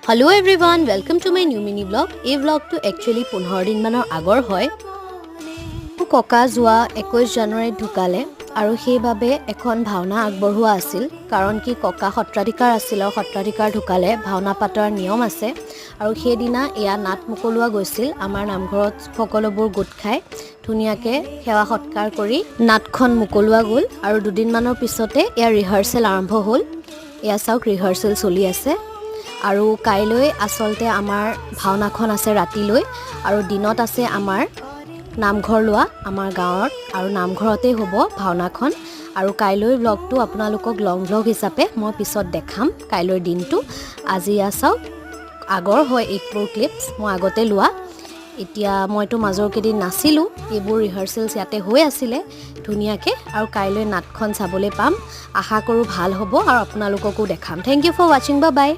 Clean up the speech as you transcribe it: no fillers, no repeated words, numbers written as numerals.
Hello everyone, welcome to my new mini vlog. এই vlogটো actually 15 দিন মানৰ আগৰ হয়। ককা যোৱা 21 জানুৱাৰীত ঢুকালে আৰু সেইভাবে এখন ভাওনা আগবঢ়োৱা আছিল কাৰণ কি ককা সত্ৰাধিকাৰ আছিল আৰু সত্ৰাধিকাৰ ঢুকালে ভাওনা পাতৰ নিয়ম আছে আৰু সেই দিনা এয়া নাট মুকলোৱা গৈছিল আমাৰ নামঘৰত সকলোবোৰ গোট খাই ধুনিয়াকে সেৱা সৎকাৰ কৰি নাটখন মুকলোৱা গ'ল আৰু দুদিন মানৰ পিছতে এয়া ৰিহাৰ্সেল আৰম্ভ হ'ল। এয়া চাওক ৰিহাৰ্সেল চলি আছে। আৰু কাইলৈ আসলতে আমাৰ ভাওনাখন আছে ৰাতিলৈ আৰু দিনত আছে আমাৰ নামঘৰ লোৱা আমাৰ গাঁৱত আৰু নামঘৰতে হ'ব ভাওনাখন আৰু কাইলৈ ব্লগটো আপোনালোকক লং ব্লগ হিচাপে মই পিছত দেখাম কাইলৈৰ দিনটো। আজি চাওক আগৰ হয় এইবোৰ ক্লিপছ মই আগতে লোৱা। এতিয়া মইতো মাজৰ কেইদিন নাছিলোঁ, এইবোৰ ৰিহাৰ্সেলছ ইয়াতে হৈ আছিলে ধুনীয়াকৈ আৰু কাইলৈ নাটখন চাবলৈ পাম। আশা কৰোঁ ভাল হ'ব আৰু আপোনালোককো দেখাম। থেংক ইউ ফৰ ৱাচিং, বাই বাই।